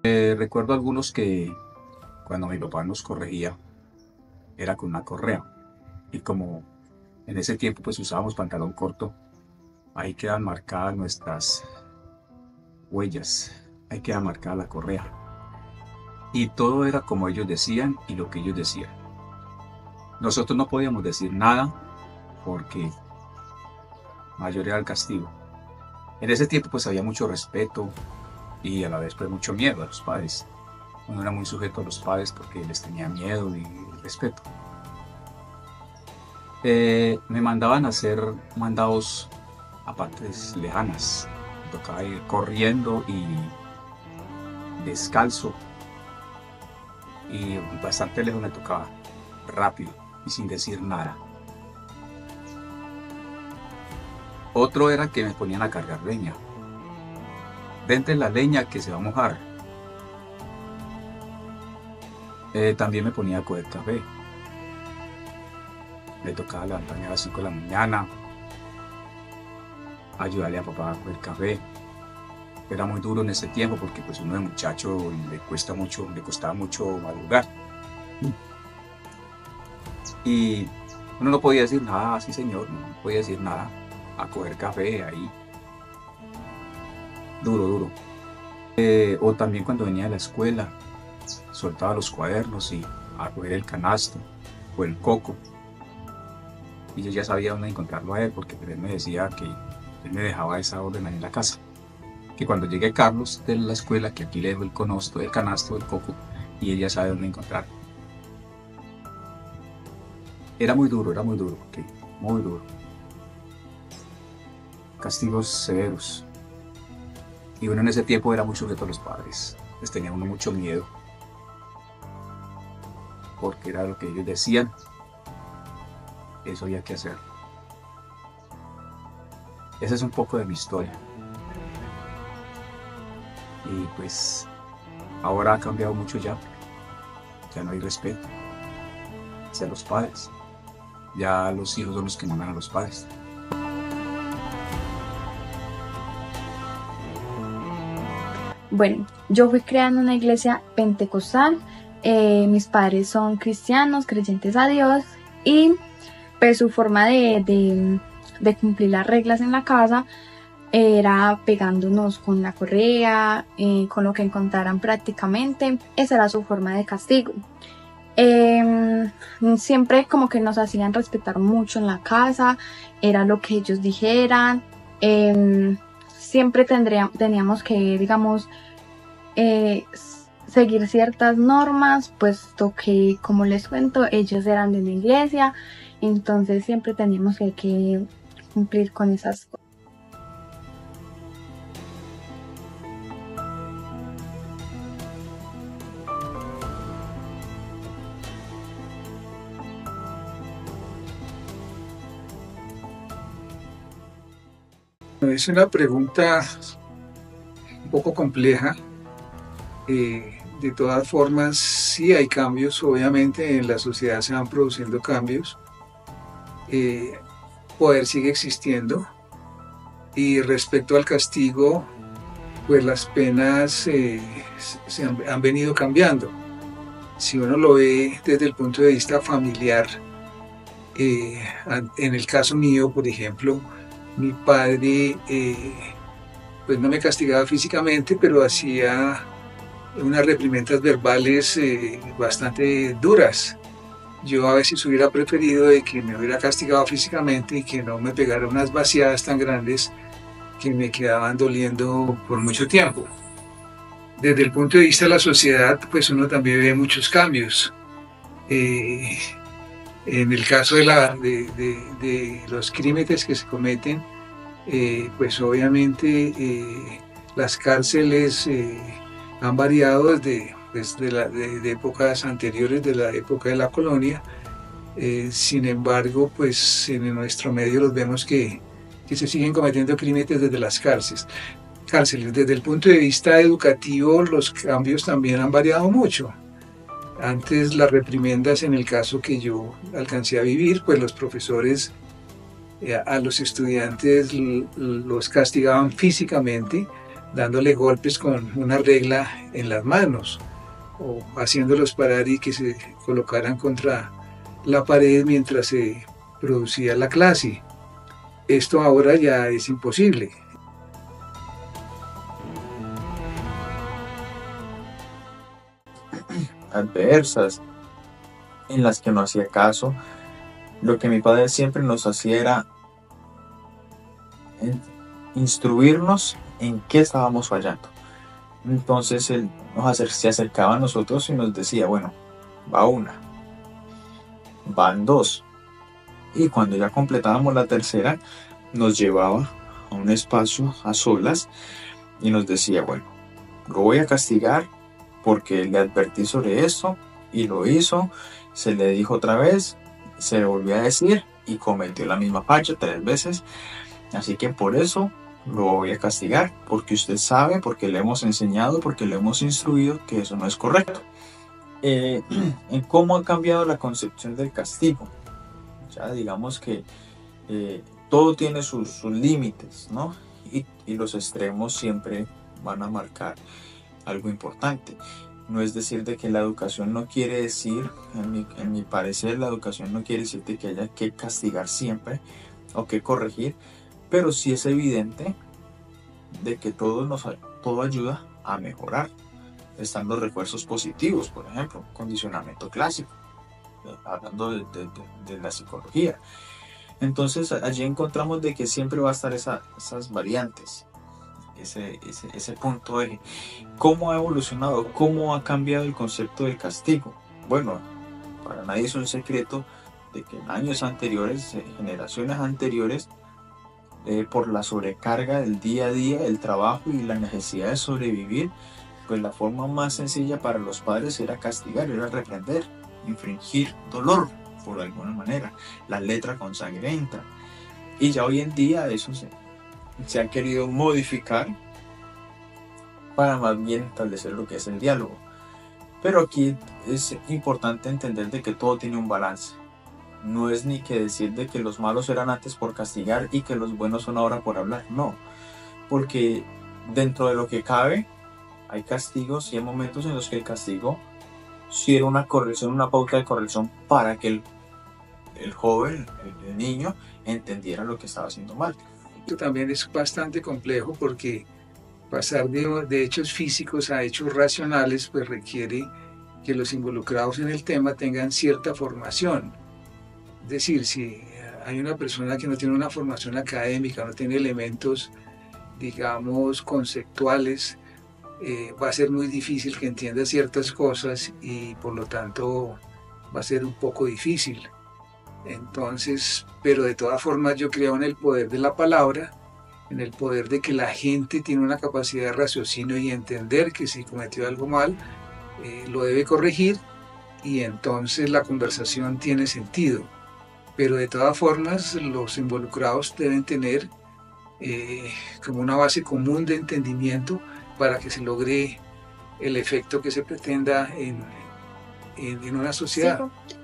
Recuerdo algunos que cuando mi papá nos corregía era con una correa y como en ese tiempo pues usábamos pantalón corto, ahí quedan marcadas nuestras huellas, ahí queda marcada la correa y todo era como ellos decían y lo que ellos decían. Nosotros no podíamos decir nada porque mayor era el castigo. En ese tiempo pues había mucho respeto y a la vez pues mucho miedo a los padres. Uno era muy sujeto a los padres porque les tenía miedo y respeto. Me mandaban a hacer mandados a partes lejanas. Me tocaba ir corriendo y descalzo y bastante lejos me tocaba rápido y sin decir nada. Otro era que me ponían a cargar leña. Vente la leña que se va a mojar. También me ponía a coger café. Me tocaba levantarme a las 5 de la mañana, ayudarle a papá a coger café. Era muy duro en ese tiempo porque pues uno de muchacho le costaba mucho madrugar. Y uno no podía decir nada, sí señor, no podía decir nada. A coger café ahí. Duro, duro. O también cuando venía de la escuela, soltaba los cuadernos y a coger el canasto o el coco. Y yo ya sabía dónde encontrarlo a él porque él me decía que él me dejaba esa orden ahí en la casa. Que cuando llegue Carlos de la escuela, que aquí le dejo el canasto, el coco, y ella sabe dónde encontrarlo. Era muy duro, okay, muy duro. Castigos severos. Y uno en ese tiempo era muy sujeto a los padres. Les tenía uno mucho miedo. Porque era lo que ellos decían. Eso había que hacer. Ese es un poco de mi historia. Y pues ahora ha cambiado mucho ya. Ya no hay respeto hacia los padres. Ya los hijos son los que mandan a los padres. Bueno, yo fui criada en una iglesia pentecostal, mis padres son cristianos, creyentes a Dios, y pues su forma de cumplir las reglas en la casa era pegándonos con la correa, con lo que encontraran prácticamente. Esa era su forma de castigo. Siempre como que nos hacían respetar mucho en la casa, era lo que ellos dijeran. Siempre teníamos que, digamos, seguir ciertas normas, puesto que, como les cuento, ellos eran de una iglesia, entonces siempre teníamos que cumplir con esas cosas. Es una pregunta un poco compleja. De todas formas, sí hay cambios, obviamente en la sociedad se van produciendo cambios. Poder sigue existiendo. Y respecto al castigo, pues las penas han venido cambiando. Si uno lo ve desde el punto de vista familiar, en el caso mío, por ejemplo, mi padre pues no me castigaba físicamente, pero hacía unas reprimendas verbales bastante duras. Yo a veces hubiera preferido de que me hubiera castigado físicamente y que no me pegara unas vaciadas tan grandes que me quedaban doliendo por mucho tiempo. Desde el punto de vista de la sociedad, pues uno también ve muchos cambios. En el caso de los crímenes que se cometen, pues obviamente las cárceles han variado desde épocas anteriores, de la época de la colonia. Sin embargo, pues en nuestro medio los vemos que se siguen cometiendo crímenes desde las cárceles. Desde el punto de vista educativo, los cambios también han variado mucho. Antes las reprimendas, en el caso que yo alcancé a vivir, pues los profesores a los estudiantes los castigaban físicamente dándole golpes con una regla en las manos o haciéndolos parar y que se colocaran contra la pared mientras se producía la clase. Esto ahora ya es imposible. Adversas en las que no hacía caso. Lo que mi padre siempre nos hacía era instruirnos en qué estábamos fallando. Entonces él se acercaba a nosotros y nos decía, bueno, va una, van dos. Y cuando ya completábamos la tercera, nos llevaba a un espacio a solas y nos decía, bueno, lo voy a castigar porque le advertí sobre esto y lo hizo, se le dijo otra vez, se le volvió a decir y cometió la misma falla 3 veces. Así que por eso lo voy a castigar, porque usted sabe, porque le hemos enseñado, porque le hemos instruido que eso no es correcto. En cómo ha cambiado la concepción del castigo. Ya digamos que todo tiene sus límites, ¿no? Y los extremos siempre van a marcar algo importante. No es decir de que la educación no quiere decir, en mi parecer, la educación no quiere decir de que haya que castigar siempre o que corregir, pero sí es evidente de que todo ayuda a mejorar. Están los refuerzos positivos, por ejemplo, condicionamiento clásico, hablando de la psicología. Entonces allí encontramos de que siempre va a estar esas variantes, ese punto de cómo ha evolucionado, cómo ha cambiado el concepto del castigo. Bueno, para nadie es un secreto de que en años anteriores, generaciones anteriores, por la sobrecarga del día a día, el trabajo y la necesidad de sobrevivir, pues la forma más sencilla para los padres era castigar, era reprender, infringir dolor por alguna manera, la letra con sangre entra. Y ya hoy en día eso se ha querido modificar para más bien establecer lo que es el diálogo. Pero aquí es importante entender de que todo tiene un balance. No es ni que decir de que los malos eran antes por castigar y que los buenos son ahora por hablar, no. Porque dentro de lo que cabe hay castigos y hay momentos en los que el castigo sí era una corrección, una pauta de corrección para que el joven, el niño, entendiera lo que estaba haciendo mal. Esto también es bastante complejo porque pasar de hechos físicos a hechos racionales pues requiere que los involucrados en el tema tengan cierta formación. Es decir, si hay una persona que no tiene una formación académica, no tiene elementos, digamos, conceptuales, va a ser muy difícil que entienda ciertas cosas y por lo tanto va a ser un poco difícil. Entonces, pero de todas formas yo creo en el poder de la palabra, en el poder de que la gente tiene una capacidad de raciocinio y entender que si cometió algo mal, lo debe corregir y entonces la conversación tiene sentido. Pero de todas formas los involucrados deben tener como una base común de entendimiento para que se logre el efecto que se pretenda en una sociedad. Sí,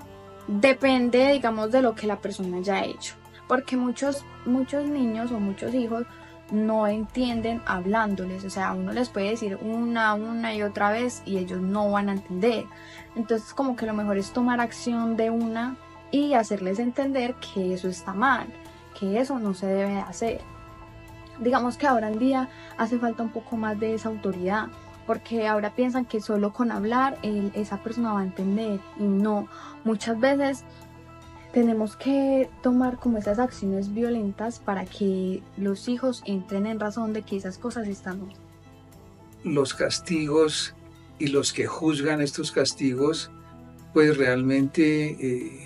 depende, digamos, de lo que la persona haya hecho, porque muchos niños o muchos hijos no entienden hablándoles, o sea, uno les puede decir una y otra vez y ellos no van a entender. Entonces como que lo mejor es tomar acción de una y hacerles entender que eso está mal, que eso no se debe de hacer. Digamos que ahora en día hace falta un poco más de esa autoridad, porque ahora piensan que solo con hablar esa persona va a entender, y no, muchas veces tenemos que tomar como esas acciones violentas para que los hijos entren en razón de que esas cosas están mal. Los castigos y los que juzgan estos castigos pues realmente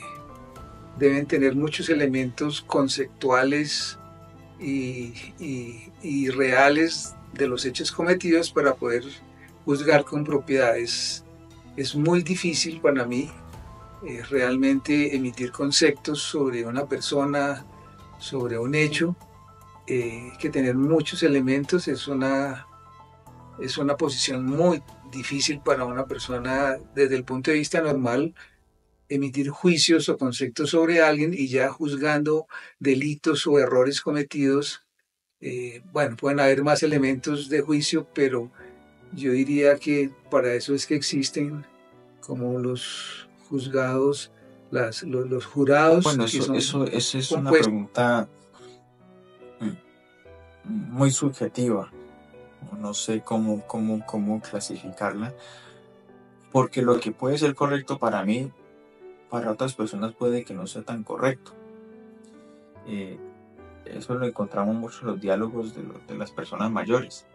deben tener muchos elementos conceptuales y reales de los hechos cometidos para poder juzgar con propiedades. Es muy difícil para mí realmente emitir conceptos sobre una persona, sobre un hecho, que tener muchos elementos es una posición muy difícil para una persona desde el punto de vista normal, emitir juicios o conceptos sobre alguien y ya juzgando delitos o errores cometidos Bueno, pueden haber más elementos de juicio, pero yo diría que para eso es que existen como los juzgados, los jurados Bueno, que son eso es una compuestos. pregunta muy subjetiva. No sé cómo clasificarla, porque lo que puede ser correcto para mí, para otras personas puede que no sea tan correcto. Eso lo encontramos mucho en los diálogos de las personas mayores.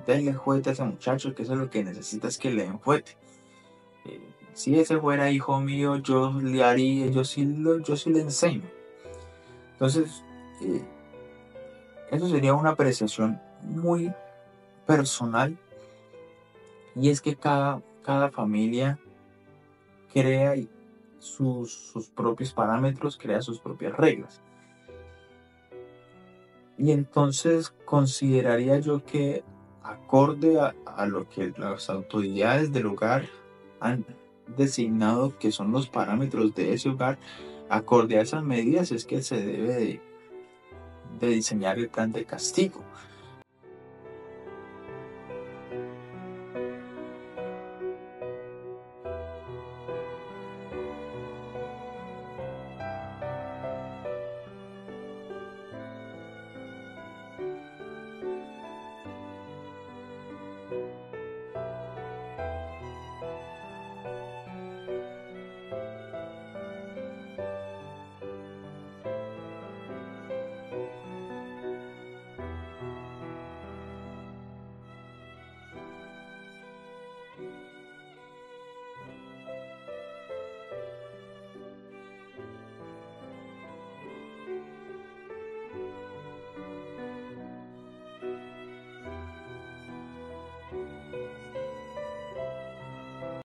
Denle juguete a ese muchacho, que eso es lo que necesita, es que le den juguete. Si ese fuera hijo mío, yo le haría, yo sí le enseño. Entonces, eh, eso sería una apreciación muy personal, y es que cada familia crea sus propios parámetros, crea sus propias reglas. Y entonces consideraría yo que acorde a lo que las autoridades del hogar han designado que son los parámetros de ese hogar, acorde a esas medidas es que se debe de diseñar el plan de castigo.